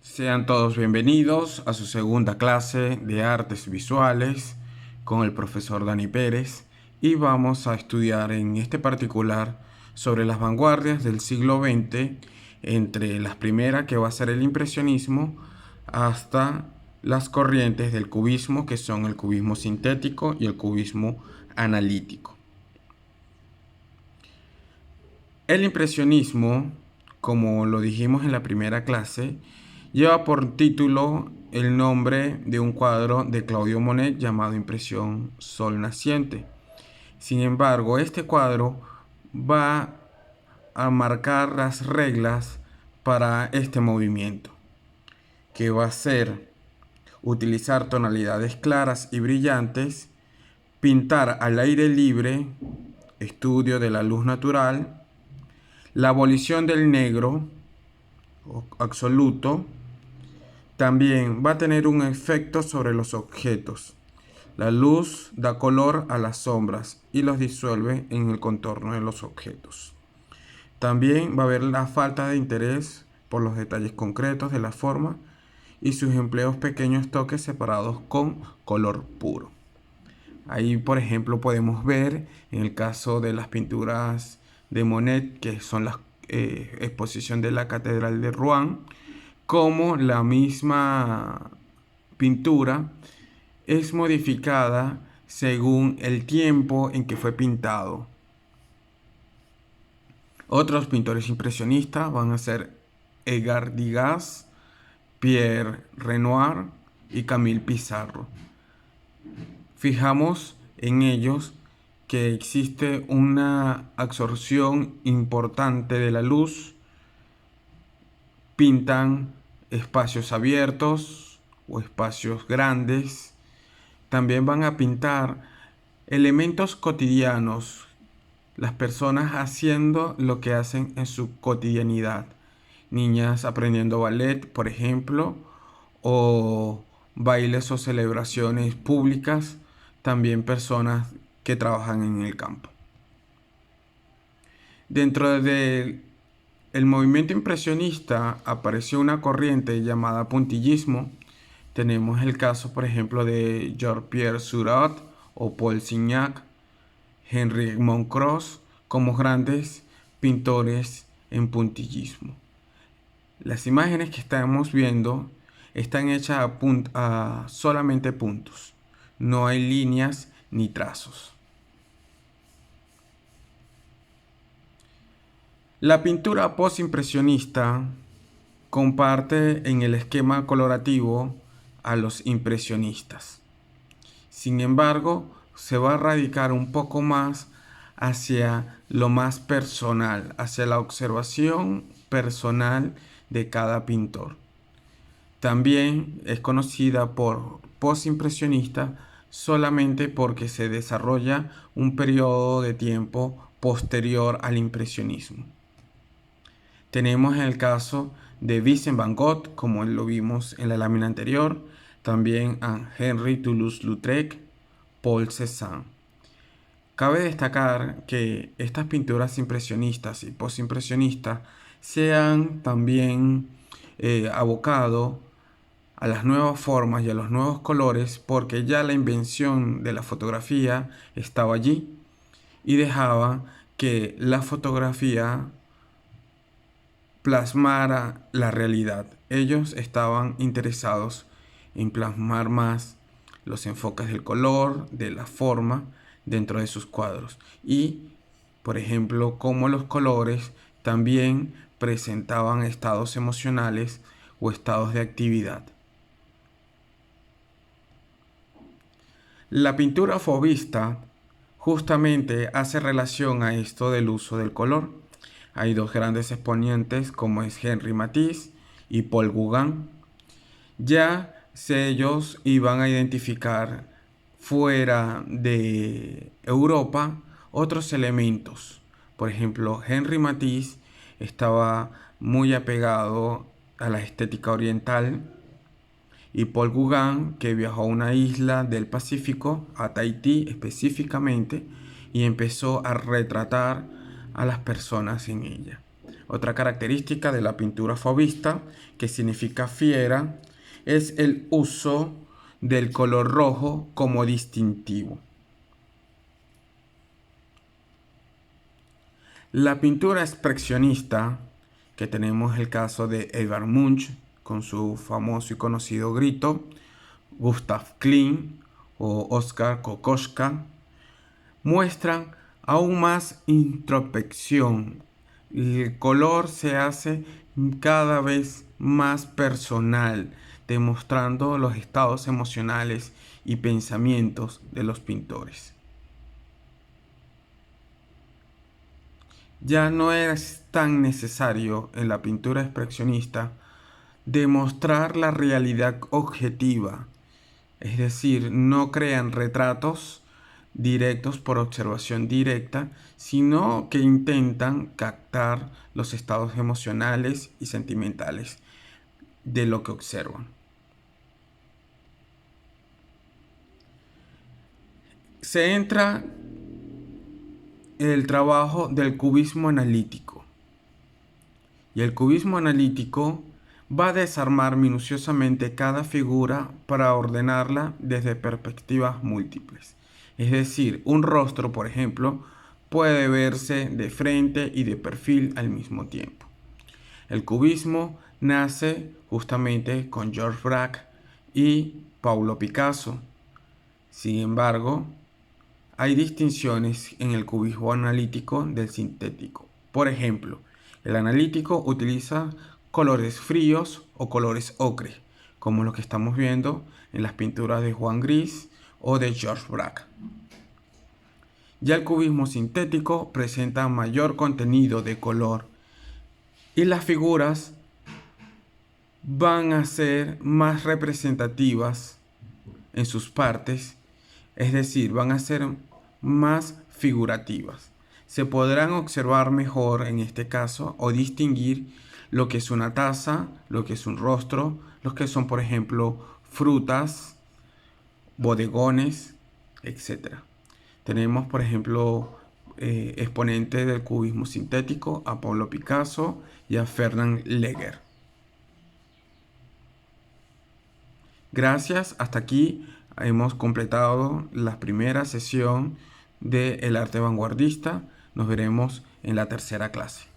Sean todos bienvenidos a su segunda clase de artes visuales con el profesor Dani Pérez y vamos a estudiar en este particular sobre las vanguardias del siglo XX, entre las primeras que va a ser el impresionismo hasta las corrientes del cubismo, que son el cubismo sintético y el cubismo analítico. El impresionismo, como lo dijimos en la primera clase, lleva por título el nombre de un cuadro de Claudio Monet llamado Impresión Sol Naciente. Sin embargo, este cuadro va a marcar las reglas para este movimiento, que va a ser utilizar tonalidades claras y brillantes, pintar al aire libre, estudio de la luz natural, la abolición del negro absoluto. También va a tener un efecto sobre los objetos. La luz da color a las sombras y los disuelve en el contorno de los objetos. También va a haber la falta de interés por los detalles concretos de la forma y sus empleos pequeños toques separados con color puro. Ahí, por ejemplo, podemos ver en el caso de las pinturas de Monet, que son la exposición de la Catedral de Rouen, como la misma pintura es modificada según el tiempo en que fue pintado. Otros pintores impresionistas van a ser Edgar Degas, Pierre Renoir y Camille Pissarro. Fijamos en ellos que existe una absorción importante de la luz. Pintan espacios abiertos o espacios grandes. También van a pintar elementos cotidianos, las personas haciendo lo que hacen en su cotidianidad. Niñas aprendiendo ballet, por ejemplo, o bailes o celebraciones públicas. También personas que trabajan en el campo. Dentro del movimiento impresionista apareció una corriente llamada puntillismo. Tenemos el caso, por ejemplo, de Jean-Pierre Seurat o Paul Signac, Henri Monecroz, como grandes pintores en puntillismo. Las imágenes que estamos viendo están hechas a solamente puntos. No hay líneas ni trazos. La pintura postimpresionista comparte en el esquema colorativo a los impresionistas. Sin embargo, se va a radicar un poco más hacia lo más personal, hacia la observación personal de cada pintor. También es conocida por postimpresionista solamente porque se desarrolla un periodo de tiempo posterior al impresionismo. Tenemos el caso de Vincent van Gogh, como lo vimos en la lámina anterior, también a Henri Toulouse-Lautrec, Paul Cézanne. Cabe destacar que estas pinturas impresionistas y postimpresionistas se han también abocado a las nuevas formas y a los nuevos colores porque ya la invención de la fotografía estaba allí y dejaba que la fotografía plasmara la realidad. Ellos estaban interesados en plasmar más los enfoques del color, de la forma dentro de sus cuadros. Y, por ejemplo, cómo los colores también presentaban estados emocionales o estados de actividad. La pintura fauvista justamente hace relación a esto del uso del color. Hay dos grandes exponentes como es Henri Matisse y Paul Gauguin. Ya ellos iban a identificar fuera de Europa otros elementos. Por ejemplo, Henri Matisse estaba muy apegado a la estética oriental y Paul Gauguin, que viajó a una isla del Pacífico, a Tahití específicamente, y empezó a retratar a las personas en ella. Otra característica de la pintura fauvista, que significa fiera, es el uso del color rojo como distintivo. La pintura expresionista, que tenemos el caso de Edvard Munch con su famoso y conocido grito, Gustav Klimt o Oskar Kokoschka, muestran aún más introspección. El color se hace cada vez más personal, demostrando los estados emocionales y pensamientos de los pintores. Ya no es tan necesario en la pintura expresionista demostrar la realidad objetiva, es decir, no crean retratos directos por observación directa, sino que intentan captar los estados emocionales y sentimentales de lo que observan. Se entra el trabajo del cubismo analítico. Y el cubismo analítico va a desarmar minuciosamente cada figura para ordenarla desde perspectivas múltiples. Es decir, un rostro, por ejemplo, puede verse de frente y de perfil al mismo tiempo. El cubismo nace justamente con Georges Braque y Pablo Picasso. Sin embargo, hay distinciones en el cubismo analítico del sintético. Por ejemplo, el analítico utiliza colores fríos o colores ocre, como lo que estamos viendo en las pinturas de Juan Gris o de Georges Braque. Ya el cubismo sintético presenta mayor contenido de color y las figuras van a ser más representativas en sus partes, es decir, van a ser más figurativas. Se podrán observar mejor en este caso o distinguir lo que es una taza, lo que es un rostro, lo que son, por ejemplo, frutas, bodegones, etc. Tenemos, por ejemplo, exponentes del cubismo sintético a Pablo Picasso y a Fernand Léger. Gracias, hasta aquí hemos completado la primera sesión del arte vanguardista. Nos veremos en la tercera clase.